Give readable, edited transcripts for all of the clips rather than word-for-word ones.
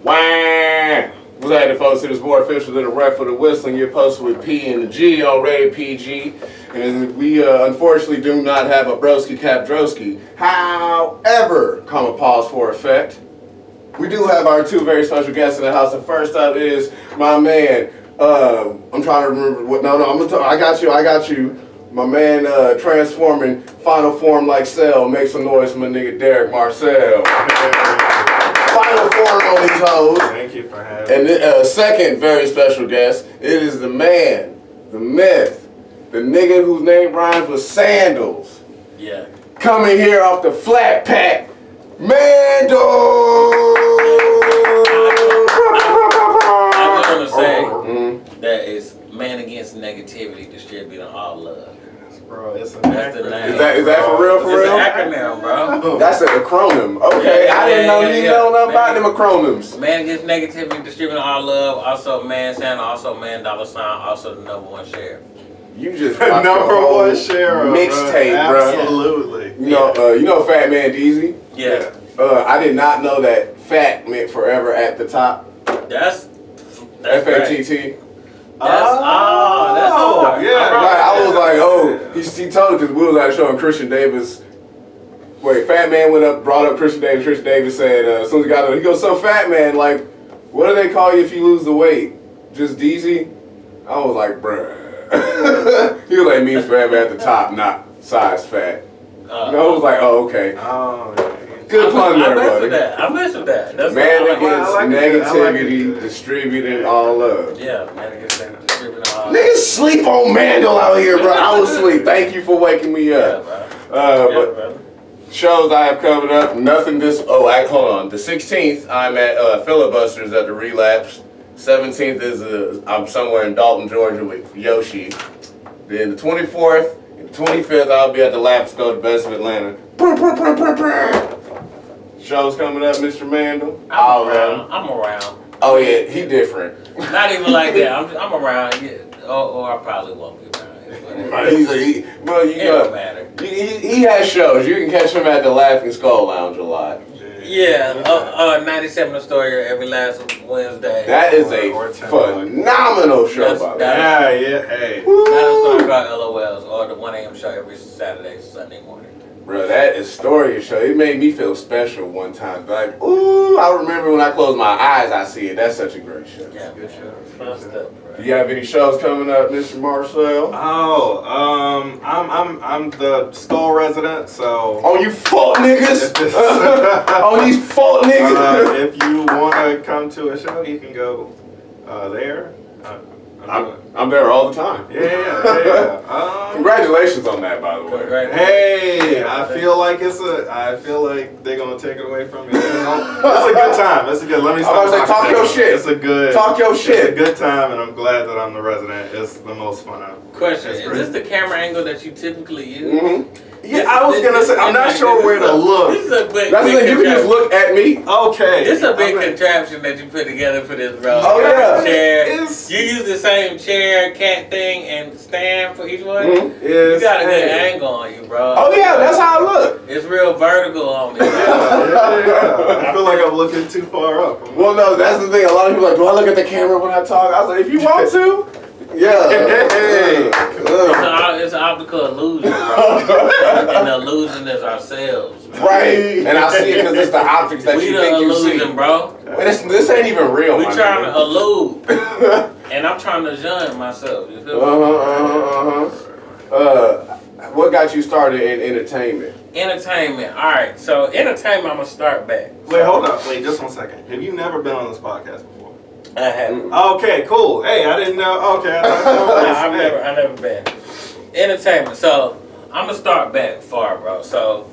Wah! What's happening, folks? It is more official than a ref for the whistling. You're posted with P and the G on Rated PG. And we unfortunately do not have a broski capdroski. However, comma pause for effect. We do have our two very special guests in the house. The first up is my man. I'm trying to remember what. No, I'm gonna. I got you. My man, transforming final form like Cell. Make some noise for my nigga Derick Marchel. Final form on these hoes. Thank you for having me. And the second very special guest, it is the man, the myth, the nigga whose name rhymes with sandals. Yeah. Coming here off the flat pack, Mandal. I'm gonna say that it's man against negativity, distributing all love. Bro, it's an That's the acronym. name. Is that for real? For It's real? an acronym, bro. That's an acronym. Okay, Yeah, I didn't know you know nothing about Man. them acronyms. Man against negativity, distributing all love. Also, man Santa. Also, man $. Also, the #1 share. You just Number one share mixtape, bro. Absolutely. You know Fat Man Deezy. Yeah. I did not know that fat meant forever at the top. That's FATT. That's hard. yeah. Right, I was like, he told it because we was out showing Christian Davis. Wait, Fat Man went up, brought up Christian Davis. Christian Davis said, as soon as he got up, he goes, so Fat Man, like, what do they call you if you lose the weight? Just Deezy? I was like, bruh. He was like, means forever at the top, not size fat. I was like, oh, okay. Oh, yeah. Good pun there, buddy. I mess with that. That's Man what I against like. negativity, distributing all love. Yeah, man against distributing all love. Niggas sleep on Mandal out here, bro. I was asleep. Thank you for waking me up. But shows I have covered up, nothing this. Hold on. The 16th, I'm at Filibusters at the Relapse. 17th is I'm somewhere in Dalton, Georgia with Yoshi. Then the 24th and 25th, I'll be at the Laps Go to Best of Atlanta. Shows coming up, Mr. Mandal. I'm around. Oh yeah, he different. Not even like that. I'm around. Yeah. Or I probably won't be around. It don't matter. He has shows. You can catch him at the Laughing Skull Lounge a lot. Yeah, 97 Astoria every last Wednesday. That is a phenomenal show, by the way. Yeah, hey. That is what I got LOLs, or the 1 a.m. show every Saturday, Sunday morning. Bro, that Astoria show, it made me feel special one time. Like, ooh, I remember when I close my eyes, I see it. That's such a great show. Yeah, good show. Fun stuff, bro. Do you have any shows coming up, Mr. Marcel? I'm the Skull resident, so. Oh, you fuck niggas! Oh, these fuck niggas! If you want to come to a show, you can go there. I'm there all the time. Yeah. Congratulations on that, by the way. Hey, I feel like they're gonna take it away from me. It's a good time. It's a good. Let me stop. Talk your shit. It's a good. Talk your shit. It's a good time, and I'm glad that I'm the resident. It's the most fun I've. Question: is this the camera angle that you typically use? Mm-hmm. Yeah, I was gonna say I'm not sure where to look. This is a big. That's the thing. You can just look at me. Okay. This is a big contraption that you put together for this, bro. Oh yeah. Chair. You use the same chair, cat thing, and stand for each one. Mm-hmm. You got a good angle on you, bro. Oh yeah, that's how I look. It's real vertical on me. Yeah. I feel like I'm looking too far up. Well, no, that's the thing. A lot of people are like, do I look at the camera when I talk? I was like, if you want to, yeah. It's an optical illusion, bro. And the illusion is ourselves. Bro. Right. And I see it because it's the optics that you think you see. Bro. This ain't even real. We trying to elude, and I'm trying to shun myself. You feel me? What got you started in entertainment? Entertainment. All right. So entertainment, I'm gonna start back. Wait, hold up. Wait, just 1 second. Have you never been on this podcast before? I haven't. Okay, cool. Hey, I didn't know. Okay, I've never been. Entertainment. So I'm gonna start back far, bro. So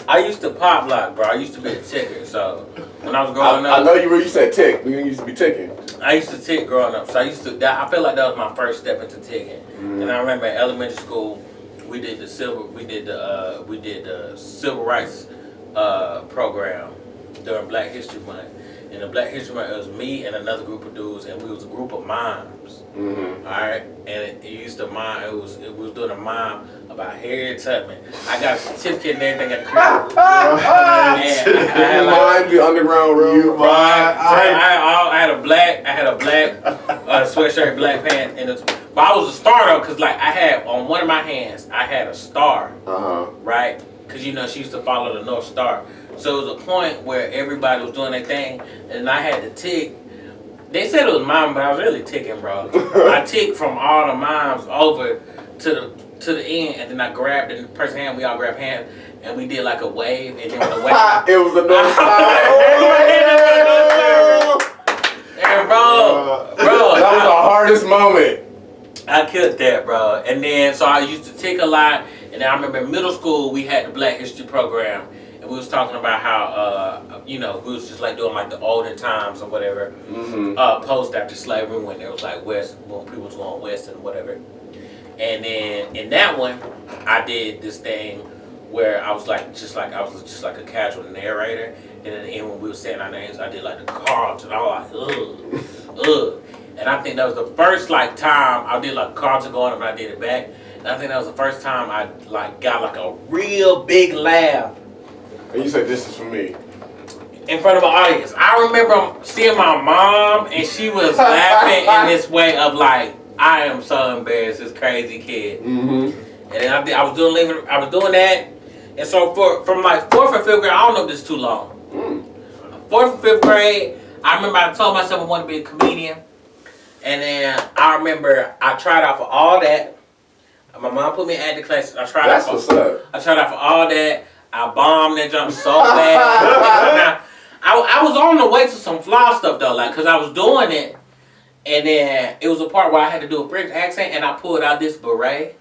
I used to pop lock, bro. I used to be a ticker. So when I was growing up, I know you said tick. You used to be ticking. I used to tick growing up. So I feel like that was my first step into ticking. And I remember in elementary school, we did the civil rights program during Black History Month. In the Black History Month, it was me and another group of dudes, and we was a group of mimes. Mm-hmm. All right, and it used to mime. We was doing a mime about Harriet Tubman. I got a certificate and everything at the crib. I Mime the Underground Railroad. I had a black sweatshirt, black pants, and but I was a star though, cause like I had on one of my hands, I had a star, right? Cause she used to follow the North Star. So it was a point where everybody was doing their thing, and I had to tick. They said it was mime, but I was really ticking, bro. I ticked from all the mimes over to the end, and then I grabbed the person's hand. We all grabbed hands, and we did like a wave, and then with the wave, it was the North Star. And bro, that was the hardest moment. I killed that, bro. And then so I used to tick a lot, and then I remember in middle school we had the Black History program. And we was talking about how, we was just like doing like the olden times or whatever, post after slavery when there was like when people was going west and whatever. And then in that one, I did this thing where I was just like a casual narrator. And at the end when we were saying our names, I did like the Carlton. I was like, ugh. And I think that was the first like time I did like Carlton going up and I did it back. And I think that was the first time I like got like a real big laugh. And you said this is for me. In front of an audience. I remember seeing my mom and she was laughing in this way of like, I am so embarrassed, this crazy kid. And then I was doing that. And so from like 4th and 5th grade, I don't know if this is too long. 4th and 5th grade, I remember I told myself I wanted to be a comedian. And then I remember I tried out for all that. My mom put me in acting classes. I tried out for all that. I bombed that jump so bad. I was on the way to some fly stuff though, like, cause I was doing it, and then it was a part where I had to do a French accent, and I pulled out this beret,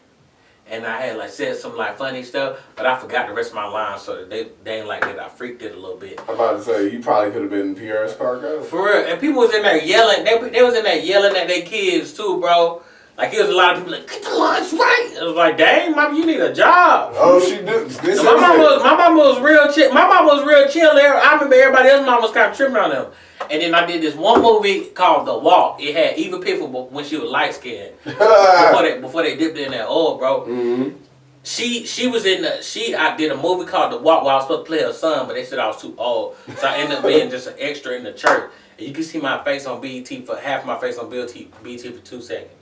and I had like said some like funny stuff, but I forgot the rest of my lines, so they ain't like that. I freaked it a little bit. I'm about to say you probably could have been Pierre's cargo. For real, and people was in there yelling. They was in there yelling at their kids too, bro. Like, it was a lot of people like, get the lines right. It was like, dang, mama, you need a job. Oh, she do. My mama was real chill. My mama was real chill there. I remember everybody else's mom was kind of tripping on them. And then I did this one movie called The Walk. It had Eva Piffle when she was light skinned. before they dipped in that oil, bro. She was in I did a movie called The Walk where I was supposed to play her son, but they said I was too old. So I ended up being just an extra in the church. And you can see my face on BET for half my face on BET for 2 seconds.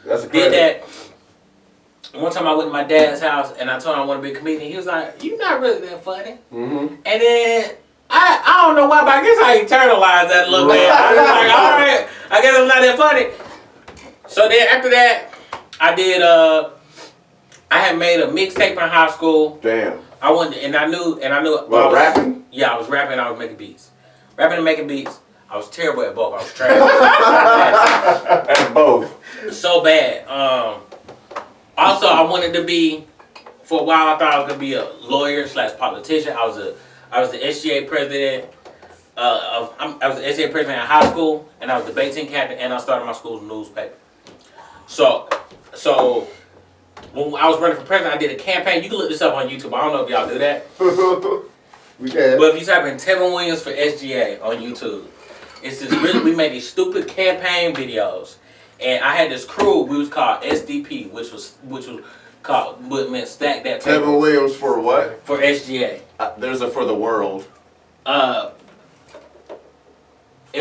That's a Did that. One time I went to my dad's house and I told him I want to be a comedian. He was like, "You're not really that funny." And then I don't know why, but I guess I internalized that a little bit. I was like, all right, I guess I'm not that funny. So then after that, I did. I had made a mixtape in high school. Damn. I wanted, and I knew. Well, rapping? Yeah, I was rapping. I was making beats. Rapping and making beats. I was terrible at both. I was trash. At both. So bad. Also, I wanted to be. For a while, I thought I was gonna be a lawyer / politician. I was the SGA president. I was the SGA president in high school, and I was the debate team captain, and I started my school's newspaper. So when I was running for president, I did a campaign. You can look this up on YouTube. I don't know if y'all do that. We can. But if you type in Tevin Williams for SGA on YouTube, it's this we made these stupid campaign videos, and I had this crew. We was called SDP, which was called what meant stack that paper. Tevin Williams for what? For SGA. There's a for the world. It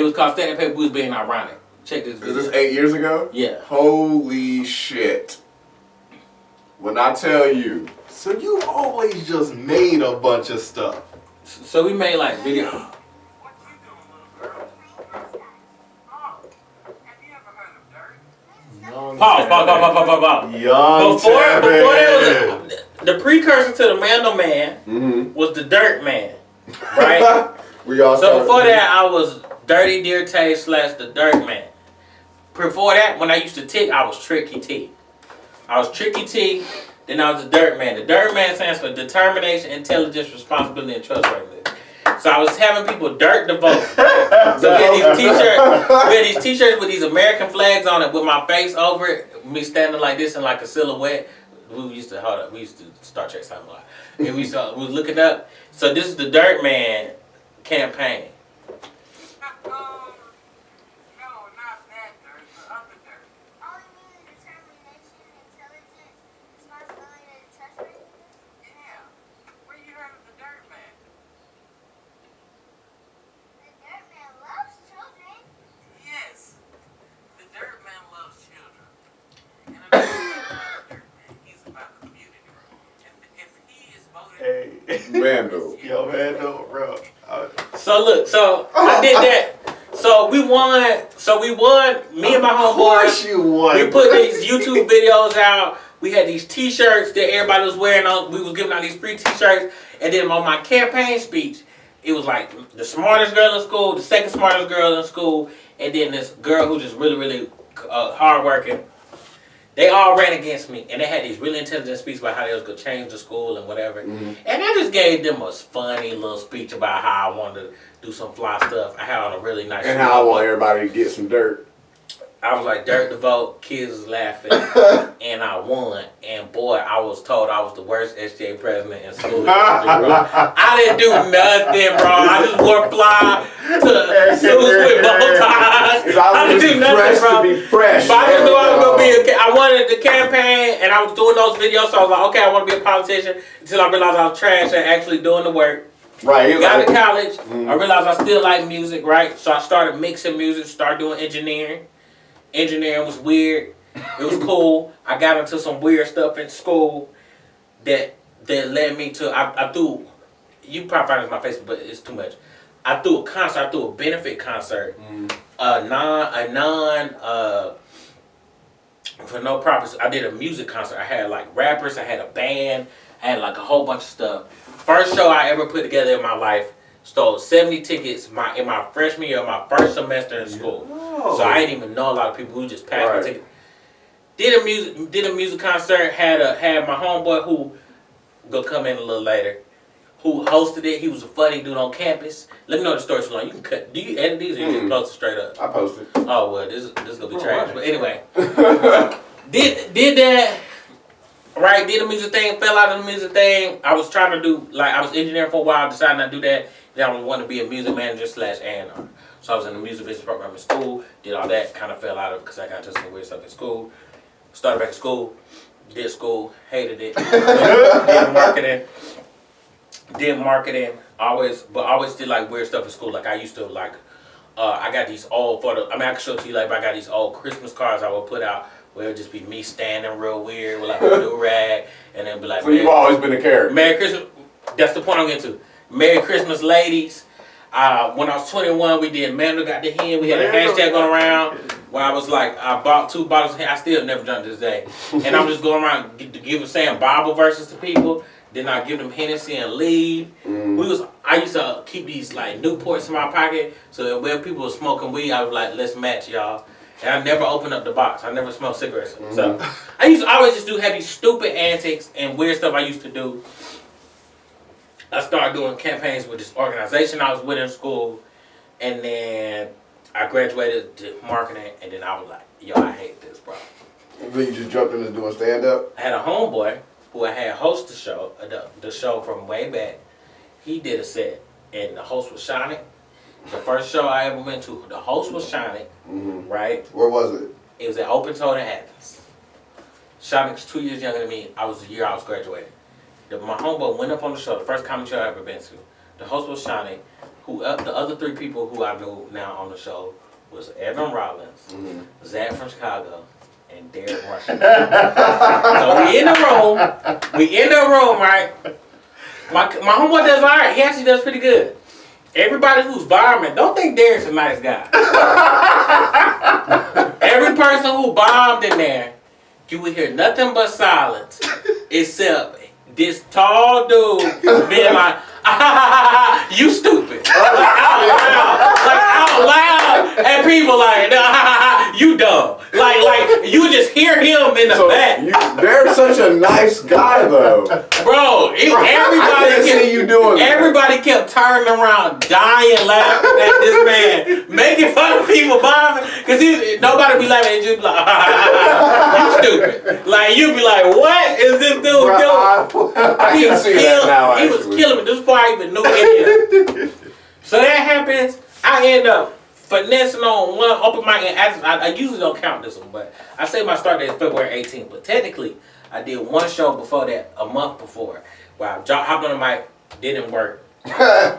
was called stack that paper. We was being ironic. Check this video. Is this 8 years ago? Yeah. Holy shit. When I tell you. So you always just made a bunch of stuff. So we made like video. Pause. Young Before there Tevin. was the precursor to the Mandal Man was the Dirt Man, right? So before that, I was Dirty Deer Tay / the Dirt Man. Before that, when I used to tick, I was Tricky T. Then I was the Dirt Man. The Dirt Man stands for Determination, Intelligence, Responsibility, and Trustworthiness. So I was having people dirt the vote. So we had these t-shirts with these American flags on it with my face over it, me standing like this in like a silhouette. We used to Star Trek something like. And we was looking up. So this is the Dirt Man campaign. Mandal. Yo, Mandal, bro. So look, so I did that. So we won. Me and my Of course homeboys. you won. We put these YouTube videos out. We had these T-shirts that everybody was wearing. We was giving out these free T-shirts. And then on my campaign speech, it was like the smartest girl in school, the second smartest girl in school, and then this girl who just really, really hardworking. They all ran against me, and they had these really intelligent speeches about how they was gonna change the school and whatever. And I just gave them a funny little speech about how I wanted to do some fly stuff. I had on a really nice. And how I want everybody to get some dirt. I was like, dirt the vote, kids was laughing, and I won. And boy, I was told I was the worst SJ president in school. I didn't do nothing, bro. I just wore fly to suits with bow ties. I didn't do nothing, bro. To be fresh. But I just knew I was gonna be. I wanted the campaign, and I was doing those videos, so I was like, okay, I want to be a politician. Until I realized I was trash at actually doing the work. Right. Got to college. I realized I still like music, right? So I started mixing music, started doing engineering. Engineering was weird. It was cool. I got into some weird stuff in school that led me to. I threw. You probably find it on my Facebook, but it's too much. I threw a concert. I threw a benefit concert. For no purpose. I did a music concert. I had like rappers. I had a band. I had like a whole bunch of stuff. First show I ever put together in my life. Stole 70 tickets in my freshman year of my first semester in school. So I didn't even know a lot of people who just passed me tickets. Did a music concert, had my homeboy who gonna come in a little later, who hosted it. He was a funny dude on campus. Let me know the story so long. You can cut. Do you edit these or you just post it straight up? I posted. Oh well, this is gonna be trash. But anyway. did that. Right, did the music thing, fell out of the music thing. I was trying to do, like, I was engineering for a while, decided not to do that. Then I wanted to be a music manager / A&R. So I was in the music business program in school, did all that, kind of fell out of it because I got into some weird stuff in school. Started back in school, did school, hated it. Did marketing, always did like weird stuff in school. Like I used to like, I got these old I can show it to you, like, I got these old Christmas cards I would put out. Where it would just be me standing real weird with like a do-rag, and then be like, so you've always been a character. Merry Christmas. That's the point I'm getting to. Merry Christmas, ladies. When I was 21, we did Mandal Got the Hen. We had a hashtag going around where I was like, I bought 2 bottles of hen. I still never done this day. And I'm just going around saying Bible verses to people. Then I give them Hennessy and leave. I used to keep these like Newports in my pocket, so that when people were smoking weed, I was like, let's match y'all. And I never opened up the box. I never smelled cigarettes. So I always just have these stupid antics and weird stuff I used to do. I started doing campaigns with this organization I was with in school. And then I graduated to marketing. And then I was like, yo, I hate this, bro. So you just jumped into doing stand-up? I had a homeboy who I had host the show from way back. He did a set. And the host was Shawnee. The first show I ever went to, the host was Shawnee, right? Where was it? It was at Open Toe in Athens. Shawnee was 2 years younger than me. I was the year I was graduating. My homeboy went up on the show, the first comedy show I ever been to. The host was Shawnee. The other 3 people who I knew now on the show was Evan Rollins, Zach from Chicago, and Derick Marchel. So we in the room, right? My homeboy does all right. He actually does pretty good. Everybody who's bombing, don't think Derick's a nice guy. Every person who bombed in there, you would hear nothing but silence, except this tall dude being like, you stupid. Like out loud, and people like, you dumb. Like you just hear him in the back. They're such a nice guy, though. Bro, everybody kept turning around, dying, laughing at this man, making fun of people bombing, because nobody be laughing, and just be like, you stupid. Like, you be like, what is this dude doing? I can see that now, He was killing me. This is before I even knew any of it. So that happens, I end up finessing on one open mic, and I usually don't count this one, but I say my start date is February 18th, but technically, I did one show before that, a month before, where I hopped on the mic, didn't work. I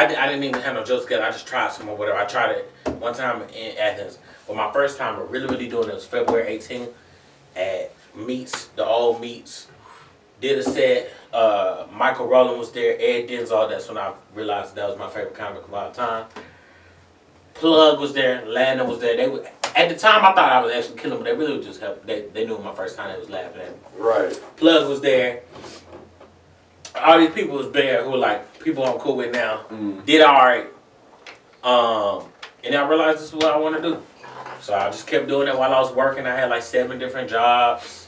didn't even have no jokes together. I just tried some or whatever. I tried it one time in Athens, but my first time of really doing it was February 18th at Meats, the old Meats, Did a set. Michael Rowland was there. Ed Denzel. That's when I realized that was my favorite comic of all time. Plug was there. Landon was there. They were, at the time, I thought I was actually killing, but they really were just helping. They knew my first time. They was laughing at me. Right. Plug was there. All these people was there who were like people I'm cool with now. Did all right. And I realized this is what I want to do. So I just kept doing it while I was working. I had like 7 different jobs.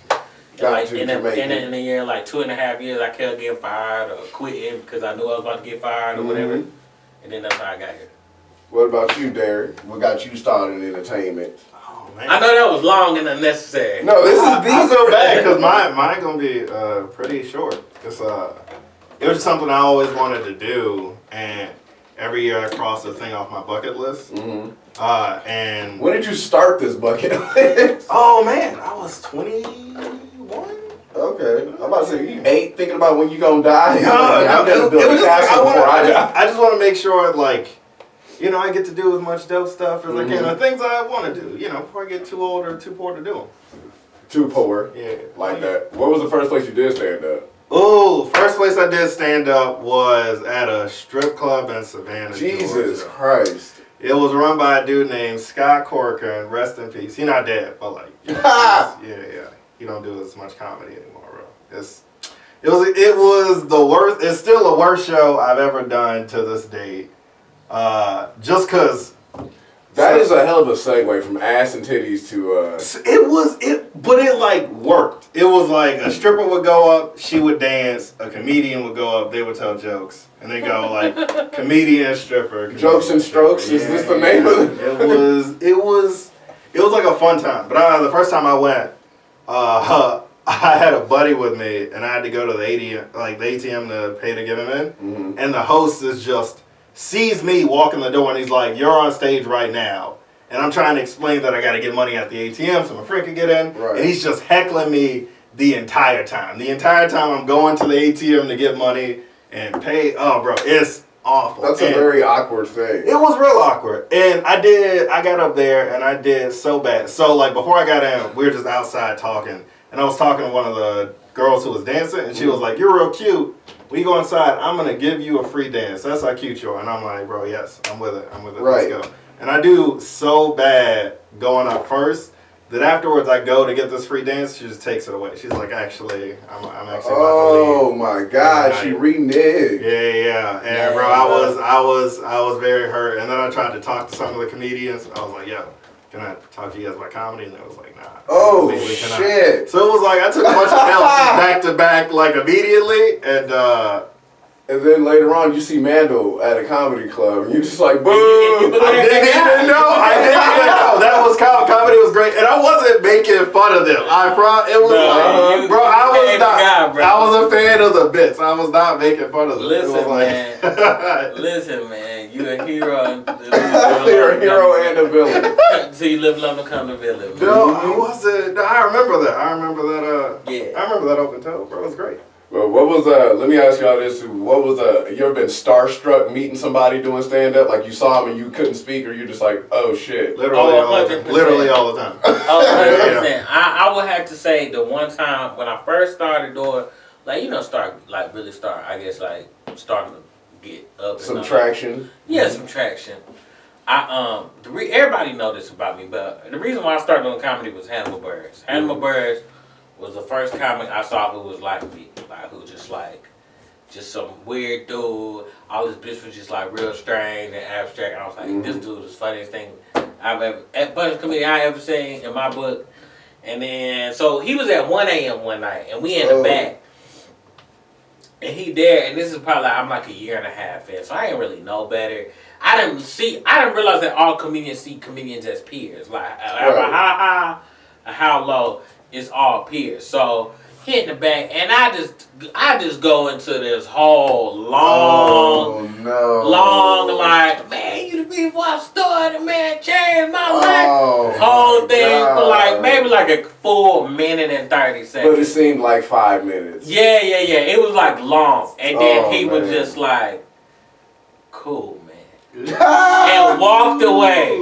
In a year, like 2.5 years, I kept getting fired or quitting because I knew I was about to get fired or whatever. And then that's how I got here. What about you, Derek? What got you started in entertainment? Oh, man. I know that was long and unnecessary. No, these are bad because mine gonna be pretty short. It's it was something I always wanted to do, and every year I cross the thing off my bucket list. And when did you start this bucket list? Oh man, I was 21. Okay, I'm about to say you ain't thinking about when you gonna die. I'm gonna build a castle before I die. I just want to make sure, like, you know, I get to do as much dope stuff as I can. The things I want to do, you know, before I get too old or too poor to do them. Too poor. Yeah. Like that. What was the first place you did stand up? Oh, first place I did stand up was at a strip club in Savannah, Jesus Georgia. Christ. It was run by a dude named Scott Corcoran, rest in peace. He's not dead, but like, yeah. He don't do as much comedy anymore, bro. It was the worst. It's still the worst show I've ever done to this date. Just cause. That is a hell of a segue from ass and titties to But it like worked. It was like a stripper would go up, she would dance, a comedian would go up, they would tell jokes. And they go like comedian, stripper. Comedian, Jokes and Strokes, is this the name of it? It was like a fun time. But the first time I went, I had a buddy with me and I had to go to the ATM to pay to get him in. And the host sees me walking the door and he's like, "You're on stage right now." And I'm trying to explain that I got to get money at the ATM so my friend can get in. Right. And he's just heckling me the entire time. The entire time I'm going to the ATM to get money and pay. Oh, bro, it's awful. That's a very awkward thing. It was real awkward. And I got up there and I did so bad. So, like, before I got in, we were just outside talking. And I was talking to one of the girls who was dancing. And she was like, "You're real cute. When you go inside, I'm going to give you a free dance. That's how cute you are." And I'm like, "Bro, yes, I'm with it. Right. Let's go." And I do so bad going up first that afterwards I go to get this free dance. She just takes it away. She's like, "Actually, I'm actually about to leave." Oh my God, she reneged. Yeah. And bro, I was very hurt. And then I tried to talk to some of the comedians. I was like, "Yo, can I talk to you guys about comedy?" And they was like, "Nah." Oh shit! So it was like I took a bunch of L's back to back, like immediately, and then later on, you see Mandal at a comedy club, and you're just like, "Boo!" I didn't even know. That was comedy was great, and I wasn't making fun of them. I was a fan of the bits. I was not making fun of them. Listen, man, you a hero. You're a hero and a villain. So you live long to come to villain. No, I wasn't. No, I remember that. I remember that open toe, bro. It was great. Well, what was let me ask y'all this: what was you ever been starstruck meeting somebody doing stand up? Like you saw him and you couldn't speak, or you're just like, "Oh shit!" Literally all the time. Oh, 100%. I would have to say the one time when I first started doing, starting to get up. Some traction. Yeah, some traction. Everybody know this about me, but the reason why I started doing comedy was Hannibal Buress. Hannibal Buress was the first comic I saw who was like me, who just some weird dude. All this bitch was just like real strange and abstract. I was like, this dude is the funniest thing funniest comedian I ever seen in my book. And then, so he was at 1 a.m. one night, and we in the back. And he there, and this is probably, I'm like a year and a half in, so I didn't really know better. I didn't realize that all comedians see comedians as peers. Like, how low, it's all peers. So, he in the back, and I just go into this whole long, like, man, you the people I started, man, changed my life. Whole thing for maybe a full minute and 30 seconds. But it seemed like 5 minutes. Yeah. It was like long. And then he was just like, cool, man. And walked away.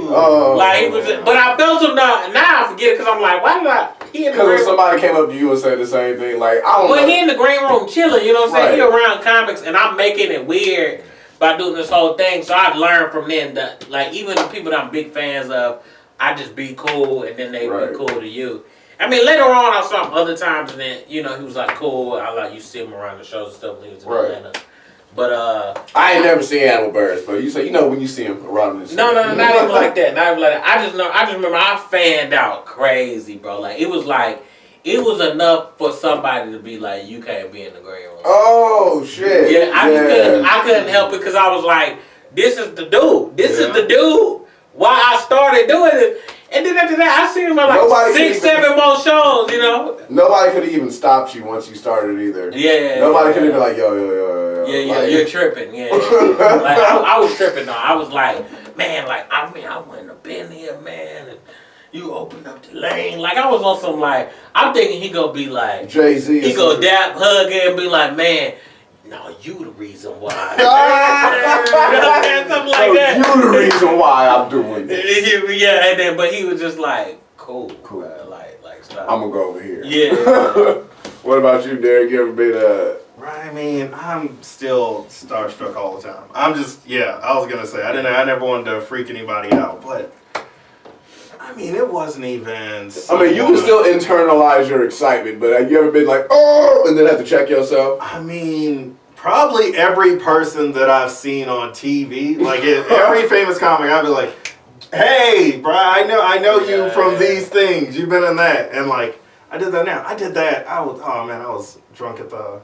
Like he was, but I felt him now. Now I forget it because I'm like, why did I? Because if somebody came up to you and said the same thing, like I don't know. But he in the green room chilling, you know what I'm saying? Right. He around comics, and I'm making it weird by doing this whole thing. So I learned from them that, like, even the people that I'm big fans of, I just be cool, and then they be cool to you. I mean, later on, I saw him other times, and then he was like cool. I like you see him around the shows and stuff when he was in Atlanta. But I ain't never seen Animal Birds, but you say when you see him around this. No, not even like that. Not even like that. I just remember I fanned out crazy, bro. Like it was enough for somebody to be like, you can't be in the green room. Oh shit! Yeah, I couldn't help it because I was like, this is the dude. This is the dude. Why I started doing it. And then after that, I seen him at like 6-7 more shows, you know. Nobody could have even stopped you once you started either. Yeah. Nobody could have been like, yo. Yeah, like, you're tripping. Yeah. Like I was tripping though. I was like, man, like I wouldn't have been here, man. And you opened up the lane. Like I was on some like, I'm thinking he gonna be like Jay-Z. He gonna dap, hug her, and be like, man. No, you the reason why. You know what I'm saying? Something like that. You the reason why I'm doing this. Yeah, and then but he was just like, cool. Like stop. I'm gonna go over here. Yeah. What about you, Derek? You ever been Right, I mean, I'm still starstruck all the time. I'm just, I was gonna say, I never wanted to freak anybody out, but I mean, it wasn't even. I mean, you can still internalize your excitement, but have you ever been like, oh, and then have to check yourself? I mean, probably every person that I've seen on TV, like every famous comic, I'd be like, hey, bro, I know you from these things. You've been in that, and like, I did that now. I did that. I was drunk at the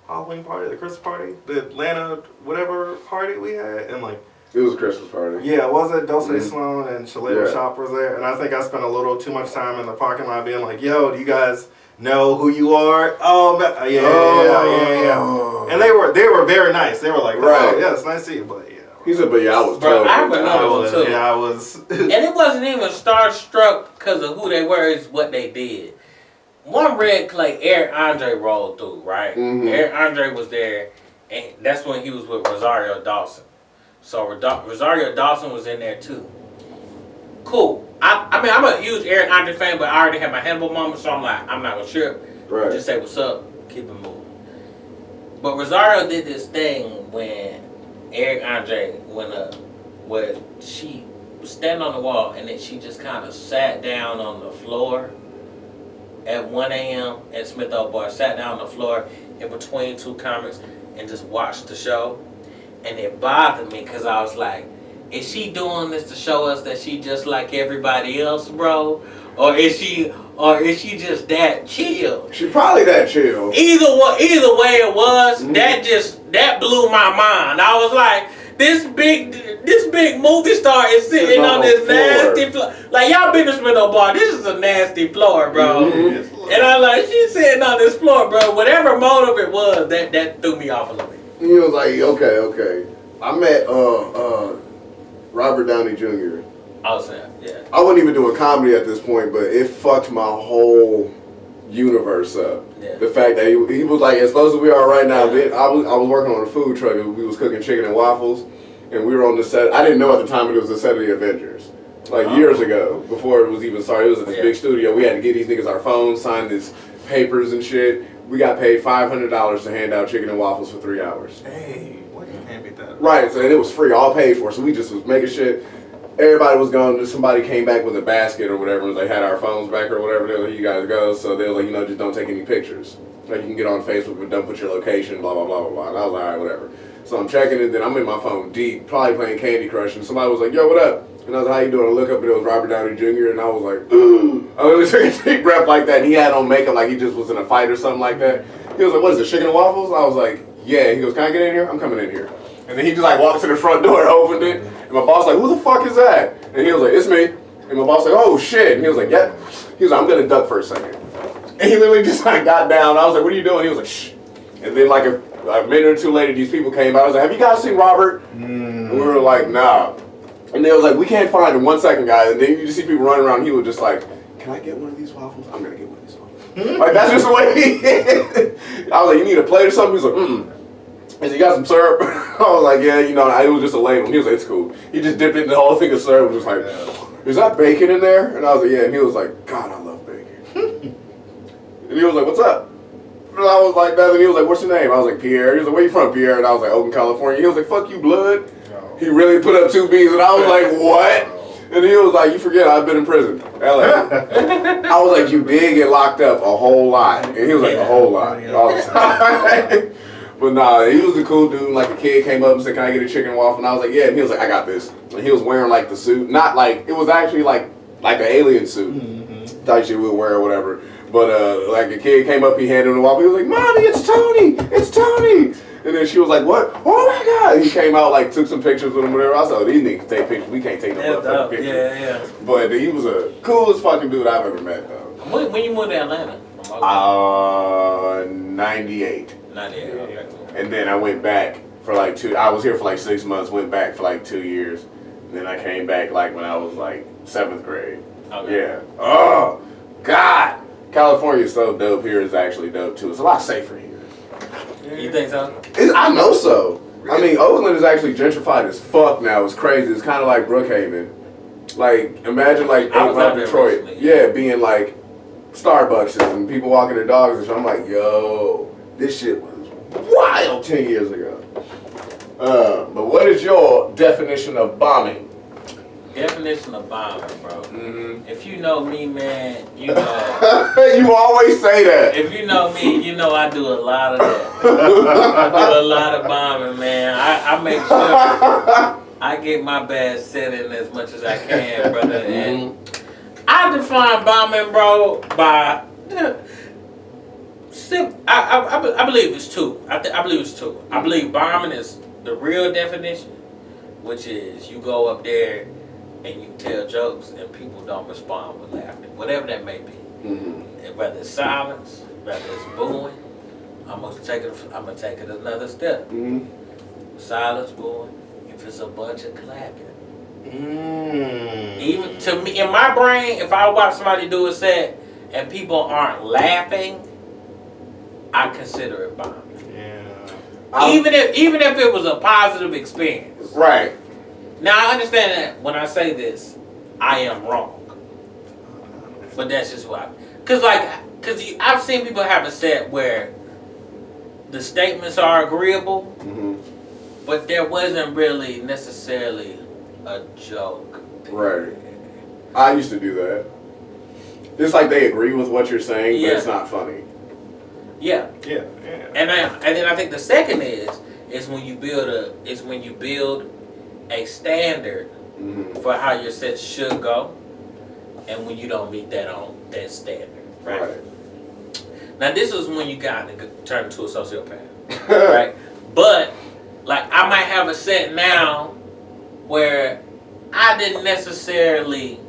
Halloween party, the Christmas party, the Atlanta whatever party we had, and like. It was a Christmas party. Yeah, was it? Dulce Sloan and Shalita Shop was there. And I think I spent a little too much time in the parking lot being like, yo, do you guys know who you are? Oh, yeah. And they were very nice. They were like, yeah, it's nice to see you. But He said, but I was bro, told. I remember too. Yeah, I was. And it wasn't even starstruck because of who they were, it's what they did. One red clay, Eric Andre rolled through, right? Mm-hmm. Eric Andre was there, and that's when he was with Rosario Dawson. So Rosario Dawson was in there too. Cool. I mean, I'm a huge Eric Andre fan, but I already had my Hannibal moment, so I'm like, I'm not gonna trip. Right. Just say what's up, keep it moving. But Rosario did this thing when Eric Andre went up, where she was standing on the wall, and then she just kind of sat down on the floor at 1 a.m. at Smith Oak Bar, sat down on the floor in between two comics and just watched the show. And it bothered me because I was like, is she doing this to show us that she just like everybody else, bro? Or is she just that chill? She probably that chill. Either way it was, that blew my mind. I was like, this big movie star is sitting on this nasty floor. Like, y'all been to Smith Bar, this is a nasty floor, bro. Mm-hmm. And I'm like, she's sitting on this floor, bro. Whatever motive it was, that threw me off a little bit. He was like, okay. I met Robert Downey Jr. Oh, Sam, yeah. I wasn't even doing comedy at this point, but it fucked my whole universe up. Yeah. The fact that he was like, as close as we are right now, I was working on a food truck and we was cooking chicken and waffles, and we were on the set. I didn't know at the time, but it was the set of the Avengers. Like years ago, before it was even started. It was in this big studio. We had to get these niggas our phones, sign these papers and shit. We got paid $500 to hand out chicken and waffles for 3 hours. Hey, what you can't beat that? Right, so and it was free, all paid for. So we just was making shit. Everybody was gone. Somebody came back with a basket or whatever. And they had our phones back or whatever. They were like, "You guys go." So they were like, just don't take any pictures. Like you can get on Facebook, but don't put your location. Blah blah blah blah blah. And I was like, all right, whatever. So I'm checking it. Then I'm in my phone deep, probably playing Candy Crush, and somebody was like, "Yo, what up?" And I was like, "How you doing?" I look up and it was Robert Downey Jr. And I was like, "Ooh." I was taking a deep breath like that. And he had on makeup like he just was in a fight or something like that. He was like, "What is it, chicken and waffles?" I was like, "Yeah." He goes, "Can I get in here?" "I'm coming in here." And then he just like walked to the front door and opened it. And my boss like, "Who the fuck is that?" And he was like, "It's me." And my boss like, "Oh shit." And he was like, "Yep." He was like, "I'm gonna duck for a second." And he literally just like got down. I was like, "What are you doing?" He was like, "Shh." And then like a minute or two later, these people came by. I was like, "Have you guys seen Robert?" And we were like, "Nah." And they was like, "We can't find him. 1 second, guys." And then you just see people running around. He was just like, "Can I get one of these waffles?" "I'm gonna get one of these waffles." Like that's just the way he. I was like, "You need a plate or something?" He was like, He said, "You got some syrup?" I was like, "Yeah, it was just a ladle." He was like, "It's cool." He just dipped it in the whole thing of syrup and was just like, is that bacon in there? And I was like, yeah. And he was like, God, I love bacon. And he was like, what's up? And I was like, nothing. He was like, what's your name? I was like, Piere. He was like, where you from, Piere? And I was like, Oakland, California. He was like, fuck you, blood. No. He really put up 2 B's, and I was like, what? And he was like, you forget I've been in prison. LA. I was like, you did get locked up a whole lot. And he was like, a whole lot. All the time. But nah, he was a cool dude. Like, a kid came up and said, can I get a chicken waffle? And I was like, yeah. And he was like, I got this. And he was wearing like the suit. Not like, it was actually like an alien suit. Type shit we would wear or whatever. But like a kid came up, he handed him the waffle. He was like, Mommy, it's Tony. It's Tony. And then she was like, what? Oh my God. He came out, like, took some pictures with him, whatever. I said, oh, these niggas take pictures. We can't take no motherfucking pictures. Yeah. But he was a coolest fucking dude I've ever met, though. When you moved to Atlanta? 98. 98, okay, cool. And then I went back for like 2, I was here for like 6 months, went back for like 2 years. And then I came back like when I was like 7th grade. Okay. Yeah. Oh, God. California's so dope. Here is actually dope, too. It's a lot safer here. You think so? I know so. I mean, Oakland is actually gentrified as fuck now. It's crazy. It's kind of like Brookhaven. Like, imagine like Detroit. Recently. Yeah, being like Starbucks and people walking their dogs and shit. I'm like, yo, this shit was wild 10 years ago. But what is your definition of bombing? Definition of bombing, bro. Mm-hmm. If you know me, man, you know. You always say that. If you know me, you know I do a lot of that. I do a lot of bombing, man. I make sure I get my bad set in as much as I can, brother. And I define bombing, bro, by I believe it's two. I believe it's two. I believe bombing is the real definition, which is you go up there and you tell jokes and people don't respond with laughter, whatever that may be. And whether it's silence, whether it's booing, I'm gonna take it another step. Silence, booing. If it's a bunch of clapping, even to me, in my brain, if I watch somebody do a set and people aren't laughing, I consider it bombing. Yeah. Even if it was a positive experience. Right. Now I understand that when I say this, I am wrong. But that's just why. Cause I've seen people have a set where the statements are agreeable, but there wasn't really necessarily a joke. Right. I used to do that. It's like they agree with what you're saying, but it's not funny. Yeah. Yeah. And then I think the second is when you build a standard for how your set should go, and when you don't meet that standard, right? Now this is when you got to turn into a sociopath, right? But like I might have a set now where I didn't necessarily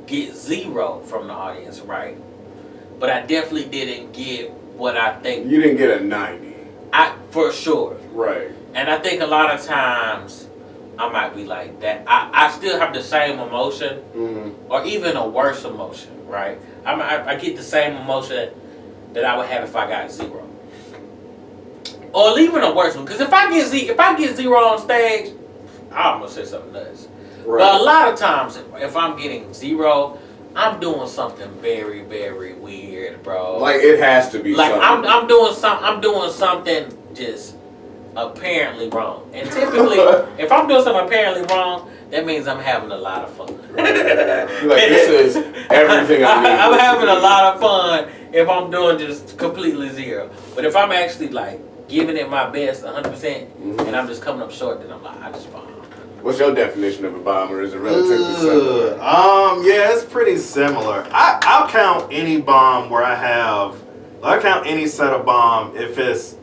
get 0 from the audience, right? But I definitely didn't get what I think. You didn't get a 90. For sure. Right. And I think a lot of times I might be like that. I still have the same emotion, or even a worse emotion, right? I get the same emotion that I would have if I got 0, or even a worse one. Because if I get 0 on stage, I'm gonna say something nuts. Right. But a lot of times, if I'm getting 0, I'm doing something very, very weird, bro. Like it has to be. Like something. I'm doing something just apparently wrong. And typically, if I'm doing something apparently wrong, that means I'm having a lot of fun. Like this is everything I need. I'm having a lot of fun if I'm doing just completely 0. But if I'm actually like giving it my best 100%, and I'm just coming up short, then I'm like, I just bomb. What's your definition of a bomber? Is it relatively similar? Yeah, it's pretty similar. I'll count any bomb where I count any set of bomb if it's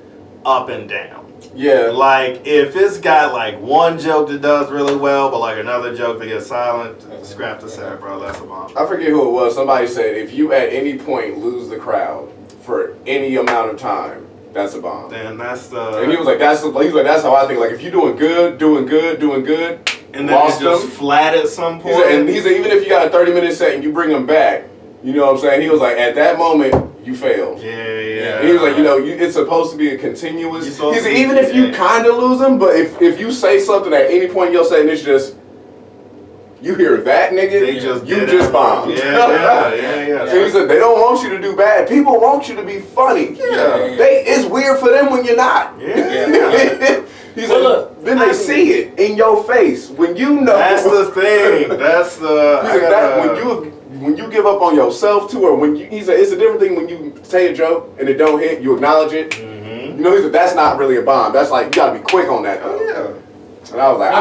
up and down. Yeah. Like, if it's got, like, one joke that does really well, but, like, another joke that gets silent, scrap the set, bro. That's a bomb. I forget who it was. Somebody said, if you at any point lose the crowd for any amount of time, that's a bomb. Then that's the... And he was like, that's how I think. Like, if you're doing good, and then it's just flat at some point. He said, even if you got a 30-minute set and you bring them back, you know what I'm saying? He was like, at that moment, you failed. Yeah. And he was like, it's supposed to be a continuous. He said, even if you kind of lose them, but if you say something at any point in your set and it's just, You hear that, nigga? They just you just bombed. Yeah. So he said they don't want you to do bad. People want you to be funny. It's weird for them when you're not. He said, look, then they see it in your face when you know. That's the thing. That's the. He said when you give up on yourself too, or when you, he said it's a different thing when you say a joke and it don't hit, you acknowledge it. You know, he said that's not really a bomb. That's like you gotta be quick on that though. And I was like,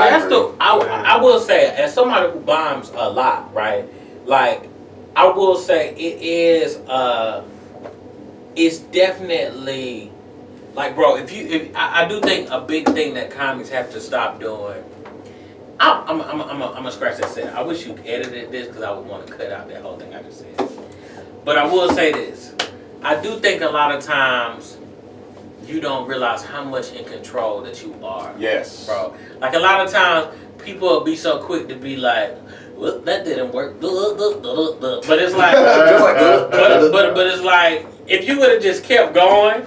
I will say, as somebody who bombs a lot, right? Like, I will say it is. It's definitely like, bro. I do think a big thing that comics have to stop doing. I'm gonna scratch that set. I wish you edited this because I would want to cut out that whole thing I just said. But I will say this. I do think a lot of times you don't realize how much in control that you are. Yes. Bro. Like a lot of times people will be so quick to be like, well, that didn't work. But it's like, but it's like, if you would have just kept going,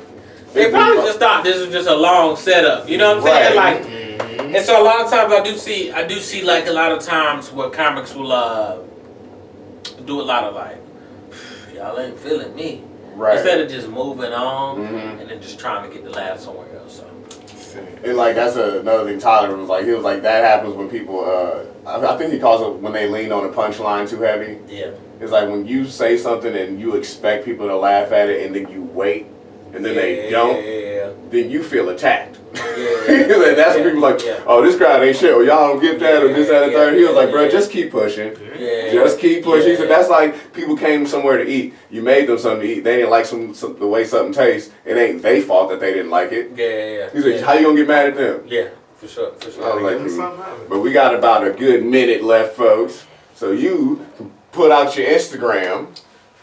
they probably just thought this was just a long setup. You know what I'm saying? Like, and so a lot of times I do see like a lot of times where comics will do a lot of like, y'all ain't feeling me. Right. Instead of just moving on and then just trying to get the laugh somewhere else. So. And like that's another thing Tyler was like. He was like that happens when people. I think he calls it when they lean on the punchline too heavy. Yeah. It's like when you say something and you expect people to laugh at it and then you wait and then they don't. Then you feel attacked. And that's when people like, oh, this crowd ain't shit, or y'all don't get that, or this, that, and third. He was like, bro, just keep pushing. Just keep pushing. He said, that's like people came somewhere to eat. You made them something to eat. They didn't like the way something tastes. It ain't they fault that they didn't like it. He said, how you gonna get mad at them? Yeah, for sure. I was like, but we got about a good minute left, folks. So you put out your Instagram.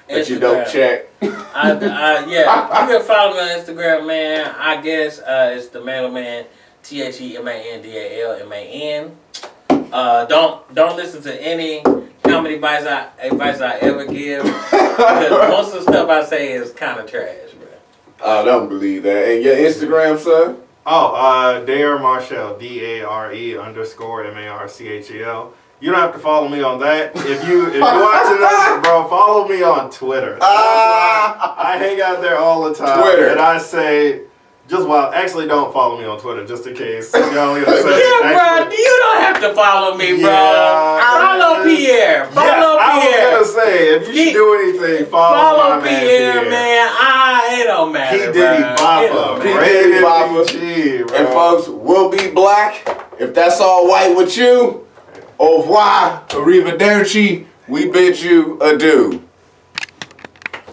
That you don't check. You can follow me on Instagram, man. I guess it's the Mandal, TheMandalman. Don't listen to any comedy advice I ever give because most of the stuff I say is kind of trash, bro. I don't believe that. And your Instagram, sir? Derick Marchel, DARE_MARCHEL. You don't have to follow me on that. If you're watching this, bro, follow me on Twitter. I hang out there all the time. Twitter. And I say, actually don't follow me on Twitter, just in case. Bro, you don't have to follow me, bro. Follow Piere. Follow Piere. I was going to say, if you should do anything, follow my Piere, man. It don't matter, He Diddy Bopper. He Diddy Bopper. And folks, we'll be black. If that's all white with you, au revoir, arrivederci, we bid you adieu.